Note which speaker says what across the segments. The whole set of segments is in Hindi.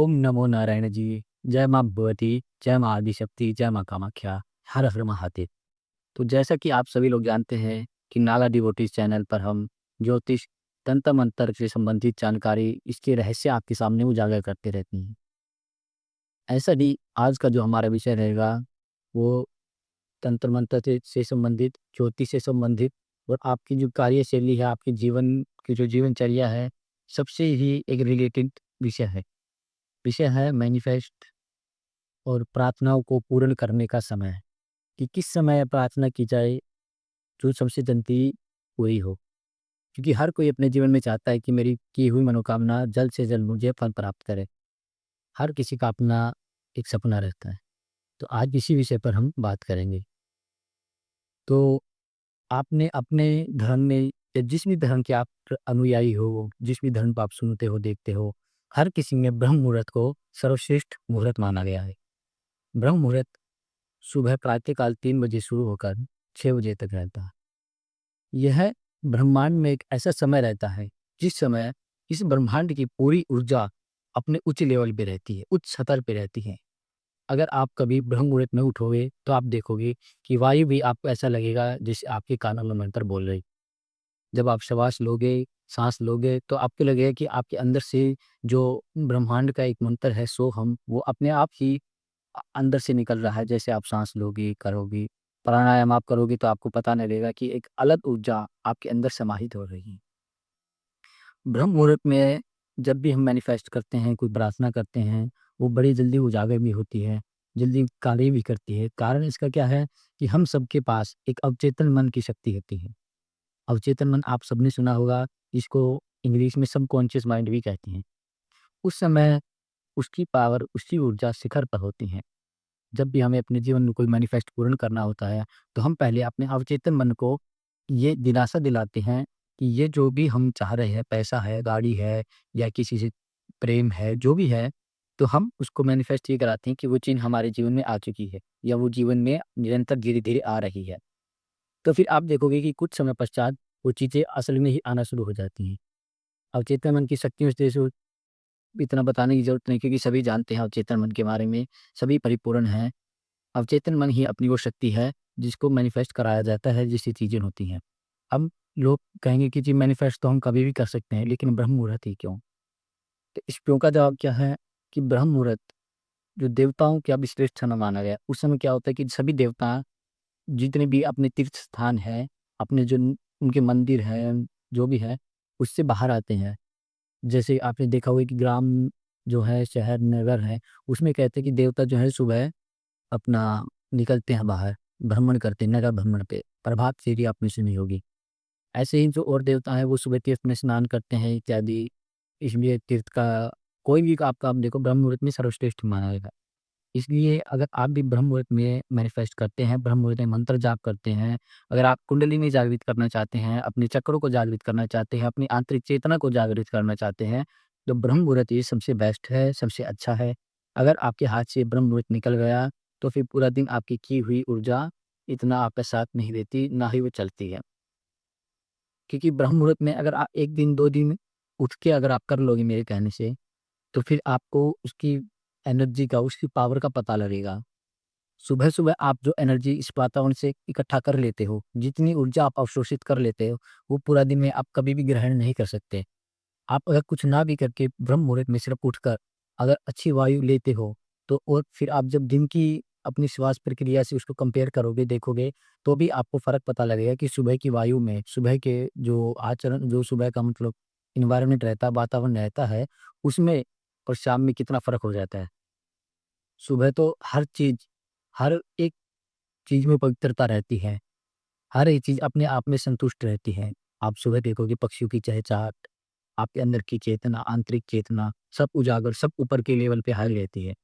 Speaker 1: ओम नमो नारायण जी। जय माँ भगवती, जय माँ आदिशक्ति, जय माँ कामाख्या, हर हर महादेव। तो जैसा कि आप सभी लोग जानते हैं कि नागा डिवोटीज चैनल पर हम ज्योतिष, तंत्र मंत्र से संबंधित जानकारी, इसके रहस्य आपके सामने उजागर करते रहते हैं। ऐसा ही आज का जो हमारा विषय रहेगा वो तंत्र मंत्र से संबंधित, ज्योतिष से संबंधित और आपकी जो कार्यशैली है, आपकी जीवन की जो जीवनचर्या है, सबसे ही एक रिलेटेड विषय है। विषय है मैनिफेस्ट और प्रार्थनाओं को पूर्ण करने का समय, कि किस समय प्रार्थना की जाए जो सबसे जल्दी पूरी हो। क्योंकि हर कोई अपने जीवन में चाहता है कि मेरी की हुई मनोकामना जल्द से जल्द मुझे फल प्राप्त करे। हर किसी का अपना एक सपना रहता है। तो आज इसी विषय पर हम बात करेंगे। तो आपने अपने धर्म में या जिस भी धर्म के आप अनुयायी हो, जिस भी धर्म को आप सुनते हो, देखते हो, हर किसी में ब्रह्म मुहूर्त को सर्वश्रेष्ठ मुहूर्त माना गया है। ब्रह्म मुहूर्त सुबह प्रातःकाल 3 बजे शुरू होकर 6 बजे तक रहता है। यह ब्रह्मांड में एक ऐसा समय रहता है जिस समय इस ब्रह्मांड की पूरी ऊर्जा अपने उच्च लेवल पे रहती है, उच्च स्तर पे रहती है। अगर आप कभी ब्रह्म मुहूर्त में उठोगे तो आप देखोगे कि वायु भी आपको ऐसा लगेगा जैसे आपके कानों में मंत्र बोल रही। जब आप श्वास लोगे, साँस लोगे तो आपको लगेगा कि आपके अंदर से जो ब्रह्मांड का एक मंत्र है सोहम, वो अपने आप ही अंदर से निकल रहा है। जैसे आप साँस लोगे, करोगे, प्राणायाम आप करोगे तो आपको पता नहीं लगेगा कि एक अलग ऊर्जा आपके अंदर समाहित हो रही है। ब्रह्म मुहूर्त में जब भी हम मैनिफेस्ट करते हैं, कोई प्रार्थना करते हैं, वो बड़ी जल्दी उजागर भी होती है, जल्दी कार्य भी करती है। कारण इसका क्या है कि हम सबके पास एक अवचेतन मन की शक्ति होती है। अवचेतन मन आप सबने सुना होगा, इसको इंग्लिश में सबकॉन्शियस माइंड भी कहते हैं। उस समय उसकी पावर, उसकी ऊर्जा शिखर पर होती है। जब भी हमें अपने जीवन में कोई मैनिफेस्ट पूर्ण करना होता है, तो हम पहले अपने अवचेतन मन को ये दिलासा दिलाते हैं कि ये जो भी हम चाह रहे हैं, पैसा है, गाड़ी है या किसी से प्रेम है, जो भी है, तो हम उसको मैनिफेस्ट ये कराते हैं कि वो चीज़ हमारे जीवन में आ चुकी है या वो जीवन में निरंतर धीरे-धीरे आ रही है। तो फिर आप देखोगे कि कुछ समय पश्चात वो चीज़ें असल में ही आना शुरू हो जाती हैं। अवचेतन मन की शक्तियों से इतना बताने की ज़रूरत नहीं, क्योंकि सभी जानते हैं अवचेतन मन के बारे में, सभी परिपूर्ण हैं। अवचेतन मन ही अपनी वो शक्ति है जिसको मैनिफेस्ट कराया जाता है, जिससे चीज़ें होती हैं। अब लोग कहेंगे कि जी मैनिफेस्ट तो हम कभी भी कर सकते हैं, लेकिन ब्रह्म मुहूर्त ही क्यों? तो इस क्यों का जवाब क्या है कि ब्रह्म मुहूर्त जो देवताओं का भी श्रेष्ठ समय माना गया है। उस समय क्या होता है कि सभी देवता जितने भी अपने तीर्थ स्थान हैं, अपने जो उनके मंदिर हैं, जो भी है, उससे बाहर आते हैं। जैसे आपने देखा होगा कि ग्राम जो है, शहर, नगर है, उसमें कहते हैं कि देवता जो है सुबह अपना निकलते हैं बाहर, भ्रमण करते हैं, नगर भ्रमण पे। प्रभात फेरी आपने सुनी होगी। ऐसे ही जो और देवता हैं वो सुबह तीर्थ में स्नान करते हैं इत्यादि। इसलिए तीर्थ का कोई भी आपका आप देखो ब्रह्म मुहूर्त में सर्वश्रेष्ठ माना गया। इसलिए अगर आप भी ब्रह्म मुहूर्त में मैनिफेस्ट करते हैं, ब्रह्म मुहूर्त में मंत्र जाप करते हैं, अगर आप कुंडलिनी जागृत करना चाहते हैं, अपने चक्रों को जागृत करना चाहते हैं, अपनी आंतरिक चेतना को जागृत करना चाहते हैं, तो ब्रह्म मुहूर्त ये सबसे बेस्ट है, सबसे अच्छा है। अगर आपके हाथ से ब्रह्म मुहूर्त निकल गया, तो फिर पूरा दिन आपकी की हुई ऊर्जा इतना आपका साथ नहीं देती, ना ही वो चलती है। क्योंकि ब्रह्म मुहूर्त में अगर आप 1 दिन, 2 दिन उठ के अगर आप कर लोगे मेरे कहने से, तो फिर आपको उसकी एनर्जी का, उसकी पावर का पता लगेगा। सुबह-सुबह आप जो एनर्जी इस वातावरण से इकट्ठा कर लेते हो, जितनी ऊर्जा आप अवशोषित कर लेते हो, वो पूरा दिन में आप कभी भी ग्रहण नहीं कर सकते। आप अगर कुछ ना भी करके ब्रह्म मुहूर्त में सिर्फ उठकर अगर अच्छी वायु लेते हो, तो और फिर आप जब दिन की अपनी श्वास प्रक्रिया से उसको कंपेयर करोगे, देखोगे, तो भी आपको फ़र्क पता लगेगा कि सुबह की वायु में, सुबह के जो आचरण, जो सुबह का मतलब एनवायरनमेंट रहता है, वातावरण रहता है, उसमें और शाम में कितना फ़र्क हो जाता है। सुबह तो हर चीज़, हर एक चीज़ में पवित्रता रहती है। हर एक चीज़ अपने आप में संतुष्ट रहती है। आप सुबह देखोगे पक्षियों की चहचहाट, आपके अंदर की चेतना, आंतरिक चेतना, सब उजागर, सब ऊपर के लेवल पे हाई रहती है।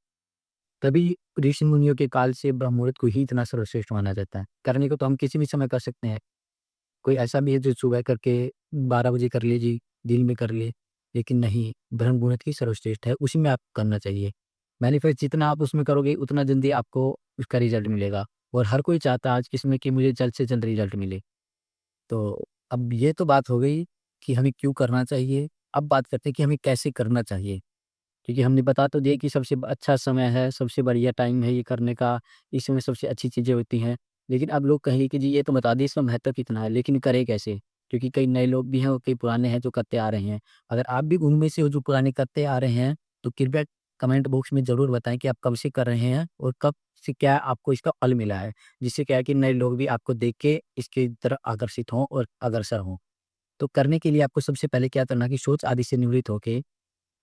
Speaker 1: तभी ऋषि मुनियों के काल से ब्रह्म मुहूर्त को ही इतना सर्वश्रेष्ठ माना जाता है। करने को तो हम किसी भी समय कर सकते हैं। कोई ऐसा भी है जो सुबह करके 12 बजे कर ले जी, दिन में कर ले, लेकिन नहीं, ब्रह्म मुहूर्त ही सर्वश्रेष्ठ है, उसी में आपको करना चाहिए। मैनिफेस्ट जितना आप उसमें करोगे उतना जल्दी आपको उसका रिज़ल्ट मिलेगा, और हर कोई चाहता है आज के समय कि मुझे जल्द से जल्द रिज़ल्ट मिले। तो अब ये तो बात हो गई कि हमें क्यों करना चाहिए, अब बात करते हैं कि हमें कैसे करना चाहिए। क्योंकि हमने बता तो दिया कि सबसे अच्छा समय है, सबसे बढ़िया टाइम है ये करने का, इस समय सबसे अच्छी चीज़ें होती हैं। लेकिन अब लोग कहेंगे कि जी ये तो बता दिए इसका महत्व कितना है, लेकिन करें कैसे? क्योंकि कई नए लोग भी हैं और कई पुराने हैं जो करते आ रहे हैं। अगर आप भी उनमें से हो जो पुराने करते आ रहे हैं, तो कृपया कमेंट बॉक्स में ज़रूर बताएँ कि आप कब से कर रहे हैं और कब से क्या आपको इसका फल मिला है। जिससे क्या है कि नए लोग भी आपको देख के इसकी तरफ आकर्षित हों और अग्रसर हों। तो करने के लिए आपको सबसे पहले क्या करना है कि सोच आदि से निवृत्त होके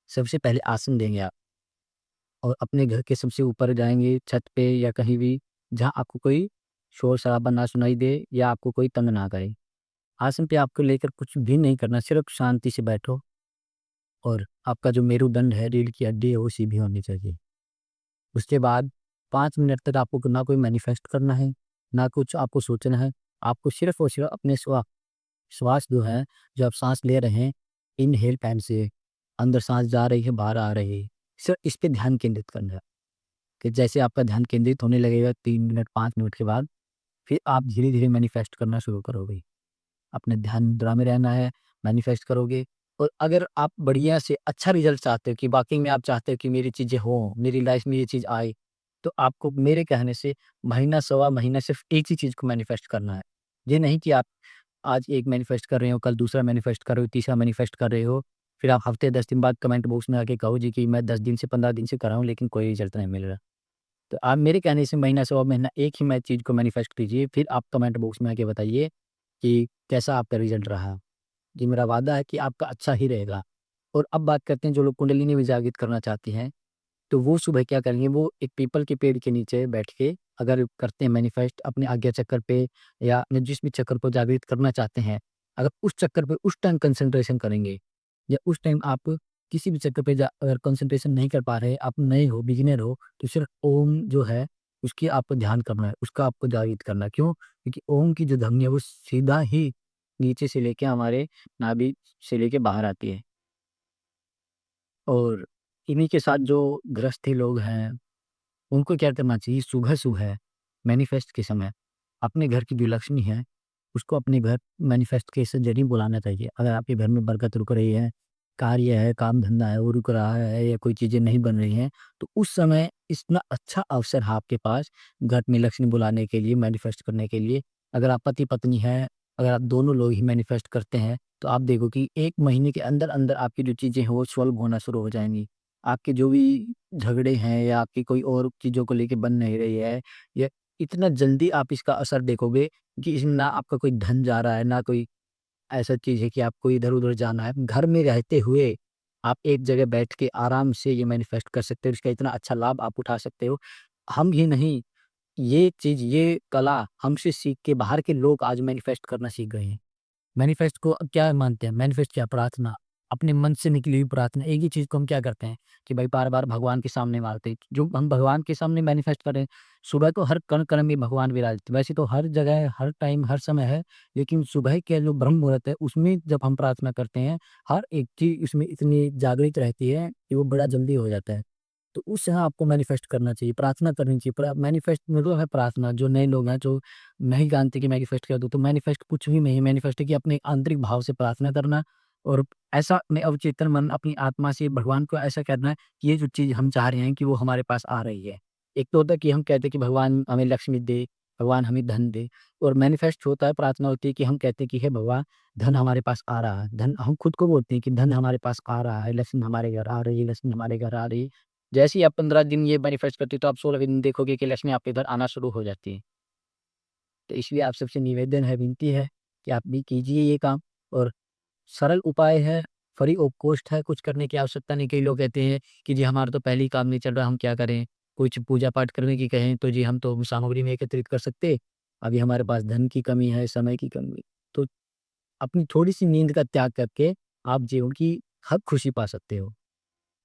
Speaker 1: सबसे पहले आसन देंगे आप। और अपने घर के सबसे ऊपर जाएँगे छत पे या कहीं भी जहाँ आपको कोई शोर-शराबा ना सुनाई दे या आपको कोई तंग ना करे। आसन पे आपको लेकर कुछ भी नहीं करना, सिर्फ़ शांति से बैठो और आपका जो मेरुदंड है, रीढ़ की हड्डी है, वो सीधी होनी चाहिए। उसके बाद 5 मिनट तक आपको ना कोई मैनिफेस्ट करना है, ना कुछ आपको सोचना है। आपको सिर्फ़ और सिर्फ़ अपने श्वास जो है, जो आप साँस ले रहे हैं, इनहेल टाइम से अंदर साँस जा रही है, बाहर आ रही है। सिर्फ़ इस पे ध्यान केंद्रित करना है। कि जैसे आपका ध्यान केंद्रित होने लगेगा 3 मिनट 5 मिनट के बाद, फिर आप धीरे-धीरे मैनिफेस्ट करना शुरू करोगे। अपने ध्यान मुद्रा में रहना है, मैनिफेस्ट करोगे और अगर आप बढ़िया से अच्छा रिज़ल्ट चाहते हो कि वाक़ई में आप चाहते हो कि मेरी चीज़ें हों, मेरी लाइफ़ में ये चीज़ आए, तो आपको मेरे कहने से महीना, सवा महीना सिर्फ़ एक ही चीज़ को मैनिफेस्ट करना है। ये नहीं कि आप आज एक मैनिफेस्ट कर रहे हो, कल दूसरा मैनिफेस्ट कर रहे हो, तीसरा मैनिफेस्ट कर रहे हो, फिर आप हफ़्ते 10 दिन बाद कमेंट बॉक्स में आके कहो जी कि मैं 10 दिन से 15 दिन से कर रहा हूँ लेकिन कोई रिज़ल्ट नहीं मिल रहा। तो आप मेरे कहने से महीना सवा महीना एक ही मैं चीज़ को मैनिफेस्ट कीजिए, फिर आप कमेंट बॉक्स में आके बताइए कि कैसा आपका रिज़ल्ट रहा। जी, मेरा वादा है कि आपका अच्छा ही रहेगा। और अब बात करते हैं जो लोग कुंडलिनी भी जागृत करना चाहते हैं, तो वो सुबह क्या करेंगे, वो एक पीपल के पेड़ के नीचे बैठ के अगर करते हैं मैनिफेस्ट अपने आज्ञा चक्र पे या अपने जिस भी चक्र को जागृत करना चाहते हैं, अगर उस चक्कर पे उस टाइम कंसंट्रेशन करेंगे या उस टाइम आप किसी भी चक्कर पे अगर कंसंट्रेशन नहीं कर पा रहे, आप नए हो, बिगिनर हो, तो सिर्फ ओम जो है, उसकी आपको ध्यान करना है, उसका आपको जागृत करना है। क्यों? क्योंकि ओम की जो ध्वनि है, वो सीधा ही नीचे से लेके हमारे नाभि से लेके बाहर आती है। और इन्हीं के साथ जो गृहस्थी लोग हैं उनको क्या करना चाहिए सुबह-सुबह मैनिफेस्ट के समय अपने घर की जो लक्ष्मी है, उसको अपने घर मैनिफेस्ट के से ज़रिए बुलाना चाहिए। अगर आपके घर में बरकत रुक रही है, कार्य है, काम-धंधा है, वो रुक रहा है या कोई चीज़ें नहीं बन रही हैं, तो उस समय इतना अच्छा अवसर है आपके पास घर में लक्ष्मी बुलाने के लिए, मैनिफेस्ट करने के लिए। अगर आप पति-पत्नी हैं, अगर आप दोनों लोग ही मैनिफेस्ट करते हैं, तो आप देखो कि 1 महीने के अंदर-अंदर आपकी जो चीज़ें हैं, वो सॉल्व होना शुरू हो जाएँगी। आपके जो भी झगड़े हैं या आपकी कोई और चीज़ों को लेके बन नहीं रही है, या इतना जल्दी आप इसका असर देखोगे कि इसमें ना आपका कोई धन जा रहा है, ना कोई ऐसा चीज़ है कि आपको इधर-उधर जाना है। घर में रहते हुए आप एक जगह बैठ के आराम से ये मैनिफेस्ट कर सकते हो, इसका इतना अच्छा लाभ आप उठा सकते हो। हम ही नहीं, ये चीज़, ये कला हमसे सीख के बाहर के लोग आज मैनिफेस्ट करना सीख गए हैं। मैनिफेस्ट को क्या मानते हैं? मैनिफेस्ट क्या? प्रार्थना। अपने मन से निकली हुई प्रार्थना। एक ही चीज़ को हम क्या करते हैं कि भाई बार-बार भगवान के सामने मारते हैं। जो हम भगवान के सामने मैनिफेस्ट कर रहे हैं, सुबह तो हर कण-कण में भगवान विराजते हैं। वैसे तो हर जगह, हर टाइम, हर समय है, लेकिन सुबह के जो ब्रह्म मुहूर्त है, उसमें जब हम प्रार्थना करते हैं, हर एक चीज़ उसमें इतनी जागृत रहती है कि वो बड़ा जल्दी हो जाता है। तो उस समय आपको मैनिफेस्ट करना चाहिए, प्रार्थना करनी चाहिए। मैनिफेस्ट मतलब है प्रार्थना। जो नए लोग हैं, जो नहीं जानते कि मैनिफेस्ट क्या होता है, तो मैनिफेस्ट कुछ भी नहीं है। मैनिफेस्ट है कि अपने आंतरिक भाव से प्रार्थना करना और ऐसा अपने अवचेतन मन, अपनी आत्मा से भगवान को ऐसा कहना है कि ये जो चीज़ हम चाह रहे हैं कि वो हमारे पास आ रही है। एक तो होता है कि हम कहते हैं कि भगवान हमें लक्ष्मी दे, भगवान हमें धन दे, और मैनिफेस्ट होता है, प्रार्थना होती है कि हम कहते हैं कि हे भगवान, धन हमारे पास आ रहा है। धन हम खुद को बोलते हैं कि धन हमारे पास आ रहा है, लक्ष्मी हमारे घर आ रही है, लक्ष्मी हमारे घर आ रही है। जैसे ही आप 15 दिन ये मैनिफेस्ट करते हो, तो आप 16वें दिन देखोगे कि लक्ष्मी आपके घर आना शुरू हो जाती है। तो इसलिए आप सबसे निवेदन है, विनती है कि आप भी कीजिए ये काम। और सरल उपाय है, फ्री ऑफ कॉस्ट है, कुछ करने की आवश्यकता नहीं। कई लोग कहते हैं कि जी हमारा तो पहले ही काम नहीं चल रहा, हम क्या करें? कुछ पूजा-पाठ करने की कहें तो जी हम तो सामग्री नहीं एकत्रित कर सकते, अभी हमारे पास धन की कमी है, समय की कमी। तो अपनी थोड़ी-सी नींद का त्याग करके आप जीवन की हर खुशी पा सकते हो।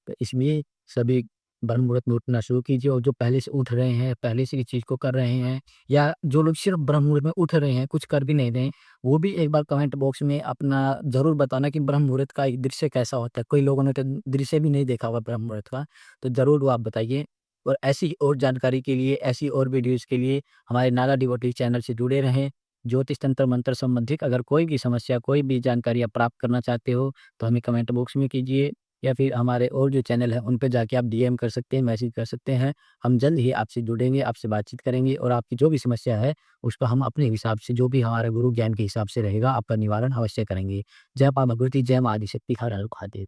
Speaker 1: तो इसलिए सभी ब्रह्म मुहूर्त में उठना शुरू कीजिए, और जो पहले से उठ रहे हैं, पहले से किसी चीज़ को कर रहे हैं, या जो लोग सिर्फ़ ब्रह्म मुहूर्त में उठ रहे हैं, कुछ कर भी नहीं रहे हैं, वो भी एक बार कमेंट बॉक्स में अपना ज़रूर बताना कि ब्रह्म मुहूर्त का एक दृश्य कैसा होता है। कई लोगों ने तो दृश्य भी नहीं देखा हुआ ब्रह्म मुहूर्त का, तो ज़रूर वो आप बताइए। और ऐसी ही और जानकारी के लिए, ऐसी और वीडियोज़ के लिए हमारे नागा डिवोटी चैनल से जुड़े रहें। ज्योतिष तंत्र मंत्र संबंधित अगर कोई भी समस्या, कोई भी जानकारी आप प्राप्त करना चाहते हो, तो हमें कमेंट बॉक्स में कीजिए। या फिर हमारे और जो चैनल हैं उन पे जाके आप डीएम कर सकते हैं, मैसेज कर सकते हैं। हम जल्द ही आपसे जुड़ेंगे, आपसे बातचीत करेंगे और आपकी जो भी समस्या है उस पर हम अपने हिसाब से जो भी हमारे गुरु ज्ञान के हिसाब से रहेगा आपका निवारण अवश्य करेंगे। जय माँ भगवती, जय माँ आदिशक्ति, हर हर महादेव।